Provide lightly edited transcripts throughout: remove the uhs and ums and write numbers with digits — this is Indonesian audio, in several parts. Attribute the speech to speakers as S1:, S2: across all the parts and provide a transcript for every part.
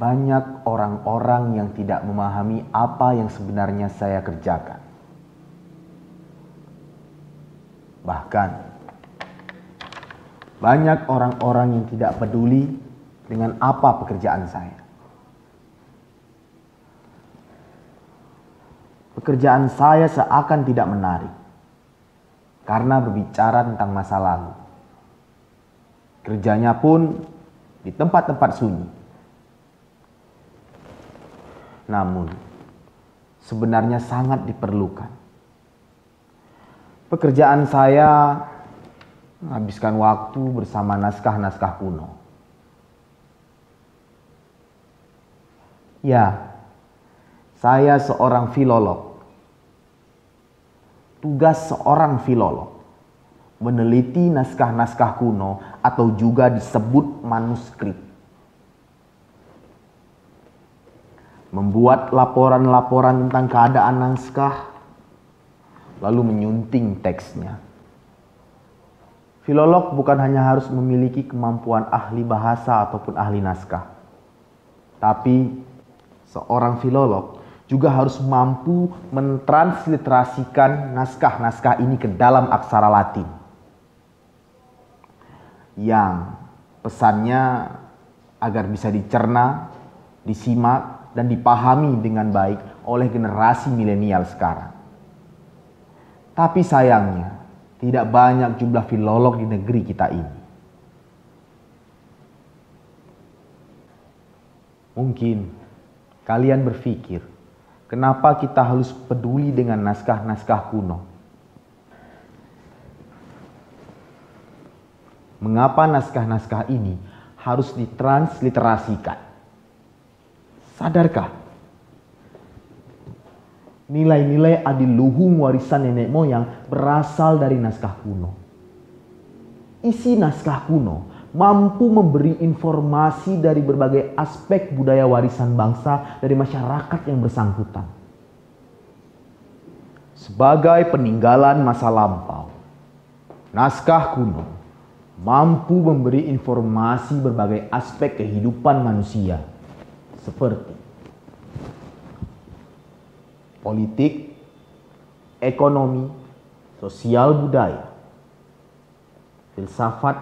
S1: Banyak orang-orang yang tidak memahami apa yang sebenarnya saya kerjakan. Bahkan, banyak orang-orang yang tidak peduli dengan apa pekerjaan saya. Pekerjaan saya seakan tidak menarik karena berbicara tentang masa lalu. Kerjanya pun di tempat-tempat sunyi. Namun, sebenarnya sangat diperlukan. Pekerjaan saya menghabiskan waktu bersama naskah-naskah kuno. Ya, saya seorang filolog. Tugas seorang filolog meneliti naskah-naskah kuno atau juga disebut manuskrip. Membuat laporan-laporan tentang keadaan naskah, lalu menyunting teksnya. Filolog bukan hanya harus memiliki kemampuan ahli bahasa ataupun ahli naskah, tapi seorang filolog juga harus mampu mentransliterasikan naskah-naskah ini ke dalam aksara Latin, yang pesannya agar bisa dicerna, disimak, dan dipahami dengan baik oleh generasi milenial sekarang. Tapi sayangnya, tidak banyak jumlah filolog di negeri kita ini. Mungkin kalian berpikir, kenapa kita harus peduli dengan naskah-naskah kuno? Mengapa naskah-naskah ini harus ditransliterasikan? Sadarkah? Nilai-nilai adiluhung warisan nenek moyang berasal dari naskah kuno. Isi naskah kuno mampu memberi informasi dari berbagai aspek budaya warisan bangsa dari masyarakat yang bersangkutan. Sebagai peninggalan masa lampau, naskah kuno mampu memberi informasi berbagai aspek kehidupan manusia, seperti politik, ekonomi, sosial budaya, filsafat,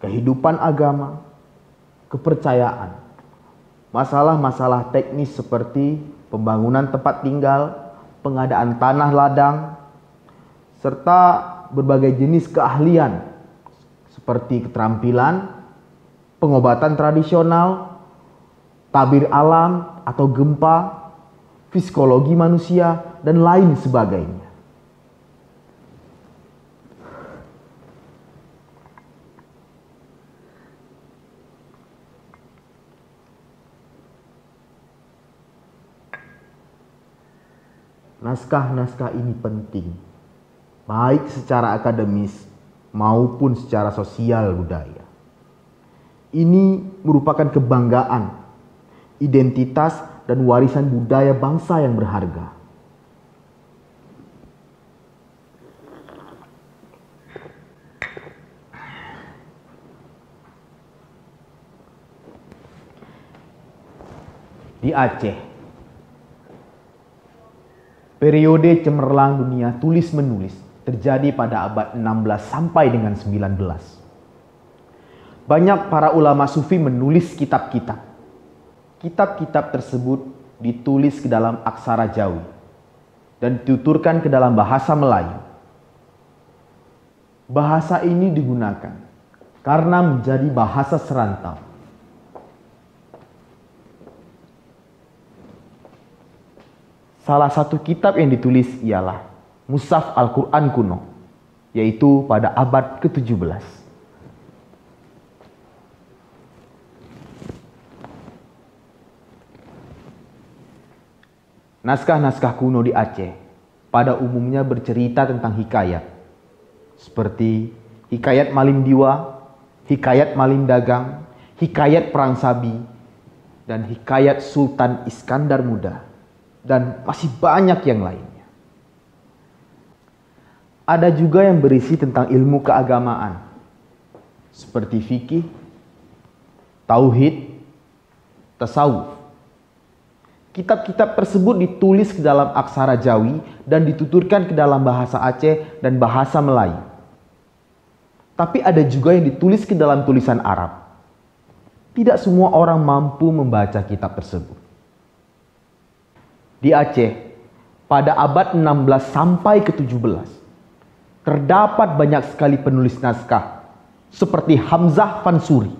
S1: kehidupan agama, kepercayaan, masalah-masalah teknis seperti pembangunan tempat tinggal, pengadaan tanah ladang, serta berbagai jenis keahlian seperti keterampilan, pengobatan tradisional, tabir alam atau gempa, psikologi manusia, dan lain sebagainya. Naskah-naskah ini penting, baik secara akademis maupun secara sosial budaya. Ini merupakan kebanggaan, identitas, dan warisan budaya bangsa yang berharga. Di Aceh, periode cemerlang dunia tulis-menulis terjadi pada abad 16 sampai dengan 19. Banyak para ulama sufi menulis kitab-kitab. Kitab-kitab tersebut ditulis ke dalam aksara Jawi dan dituturkan ke dalam bahasa Melayu. Bahasa ini digunakan karena menjadi bahasa serantau. Salah satu kitab yang ditulis ialah Mushaf Al-Quran kuno, yaitu pada abad ke-17. Naskah-naskah kuno di Aceh pada umumnya bercerita tentang hikayat, seperti hikayat Malim Diwa, hikayat Malim Dagang, hikayat Perang Sabi, dan hikayat Sultan Iskandar Muda, dan masih banyak yang lainnya. Ada juga yang berisi tentang ilmu keagamaan, seperti fikih, tauhid, tasawuf. Kitab-kitab tersebut ditulis ke dalam aksara Jawi dan dituturkan ke dalam bahasa Aceh dan bahasa Melayu. Tapi ada juga yang ditulis ke dalam tulisan Arab. Tidak semua orang mampu membaca kitab tersebut. Di Aceh, pada abad 16 sampai ke-17, terdapat banyak sekali penulis naskah, seperti Hamzah Fansuri.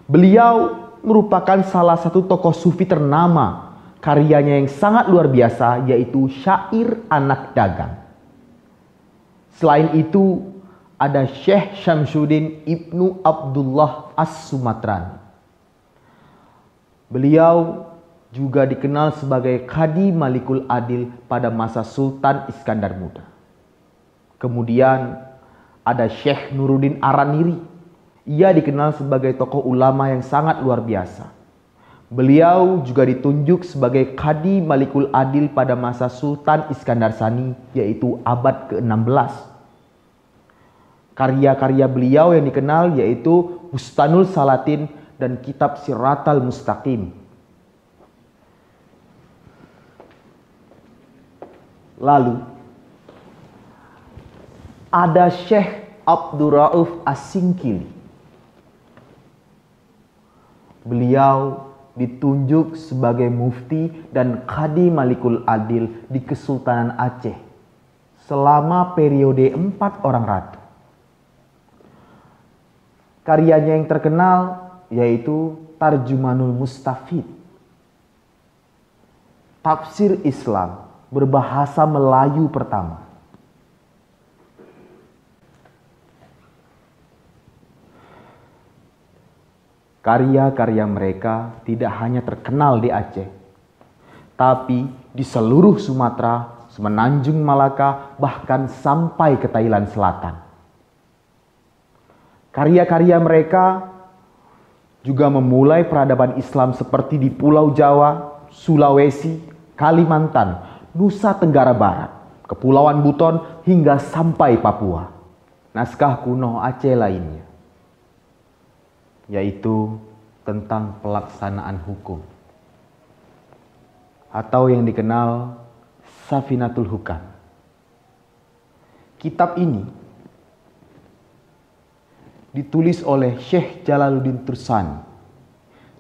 S1: Beliau merupakan salah satu tokoh sufi ternama. Karyanya yang sangat luar biasa yaitu Syair Anak Dagang. Selain itu, ada Syekh Syamsuddin Ibnu Abdullah As-Sumatrani. Beliau juga dikenal sebagai Qadi Malikul Adil pada masa Sultan Iskandar Muda. Kemudian ada Syekh Nuruddin Araniri. Ia dikenal sebagai tokoh ulama yang sangat luar biasa. Beliau juga ditunjuk sebagai Qadi Malikul Adil pada masa Sultan Iskandar Sani, yaitu abad ke-16. Karya-karya beliau yang dikenal yaitu Bustanul Salatin dan Kitab Siratal Mustaqim. Lalu ada Syekh Abdurrauf As-Singkili. Beliau ditunjuk sebagai mufti dan Qadi Malikul Adil di Kesultanan Aceh selama periode 4 orang ratu. Karyanya yang terkenal yaitu Tarjumanul Mustafid, tafsir Islam berbahasa Melayu pertama. Karya-karya mereka tidak hanya terkenal di Aceh, tapi di seluruh Sumatera, Semenanjung Malaka, bahkan sampai ke Thailand Selatan. Karya-karya mereka juga memulai peradaban Islam seperti di Pulau Jawa, Sulawesi, Kalimantan, Nusa Tenggara Barat, Kepulauan Buton, hingga sampai Papua. Naskah kuno Aceh lainnya, yaitu tentang pelaksanaan hukum, atau yang dikenal Safinatul Hukam. Kitab ini ditulis oleh Syekh Jalaluddin Tursani,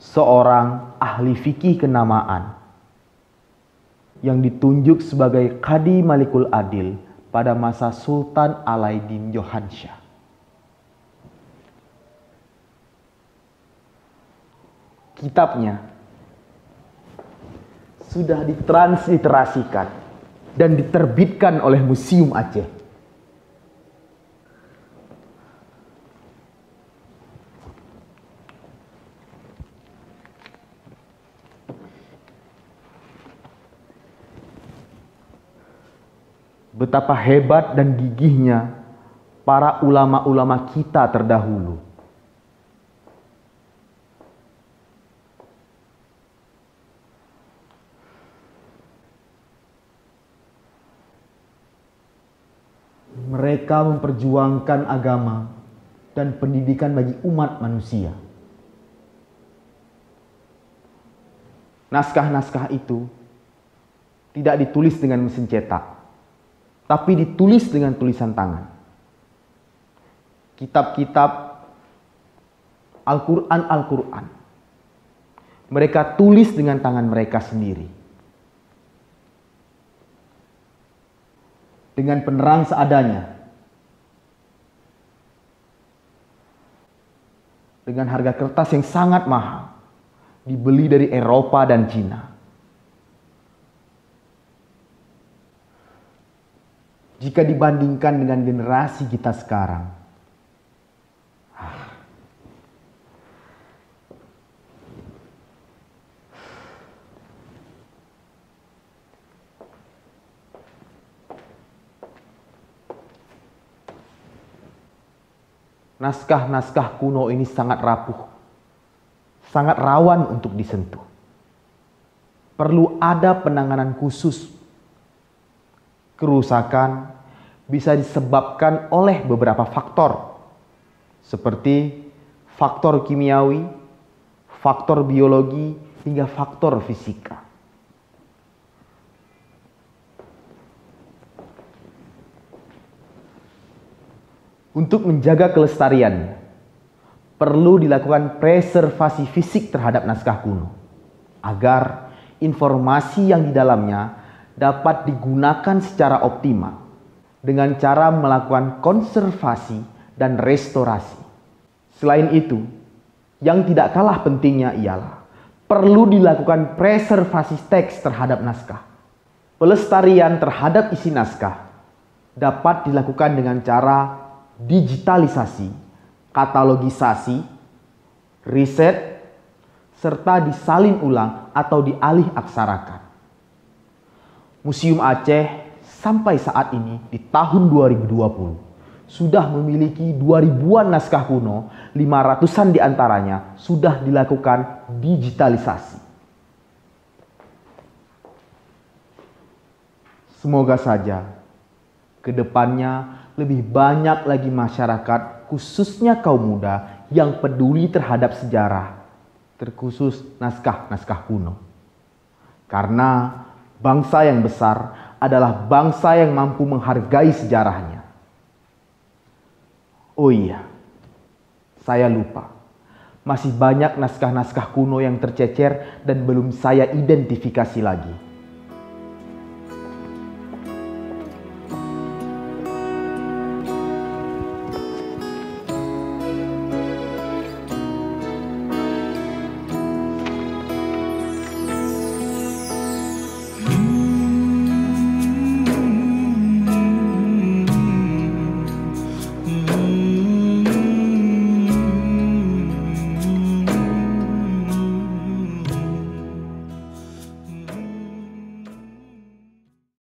S1: seorang ahli fikih kenamaan yang ditunjuk sebagai Qadi Malikul Adil pada masa Sultan Alaiddin Johansyah. Kitabnya sudah ditransliterasikan dan diterbitkan oleh Museum Aceh. Betapa hebat dan gigihnya para ulama-ulama kita terdahulu. Mereka memperjuangkan agama dan pendidikan bagi umat manusia. Naskah-naskah itu tidak ditulis dengan mesin cetak, tapi ditulis dengan tulisan tangan. Kitab-kitab Al-Quran mereka tulis dengan tangan mereka sendiri. Dengan penerang seadanya. Dengan harga kertas yang sangat mahal. Dibeli dari Eropa dan Cina. Jika dibandingkan dengan generasi kita sekarang, naskah-naskah kuno ini sangat rapuh, sangat rawan untuk disentuh. Perlu ada penanganan khusus. Kerusakan bisa disebabkan oleh beberapa faktor, seperti faktor kimiawi, faktor biologi, hingga faktor fisika. Untuk menjaga kelestariannya, perlu dilakukan preservasi fisik terhadap naskah kuno, agar informasi yang di dalamnya dapat digunakan secara optimal dengan cara melakukan konservasi dan restorasi. Selain itu, yang tidak kalah pentingnya ialah perlu dilakukan preservasi teks terhadap naskah. Pelestarian terhadap isi naskah dapat dilakukan dengan cara digitalisasi, katalogisasi, riset, serta disalin ulang atau dialih aksarakan. Museum Aceh sampai saat ini di tahun 2020 sudah memiliki 2000-an naskah kuno, 500-an diantaranya sudah dilakukan digitalisasi. Semoga saja ke depannya lebih banyak lagi masyarakat, khususnya kaum muda, yang peduli terhadap sejarah, terkhusus naskah-naskah kuno. Karena bangsa yang besar adalah bangsa yang mampu menghargai sejarahnya. Oh iya, saya lupa. Masih banyak naskah-naskah kuno yang tercecer dan belum saya identifikasi lagi.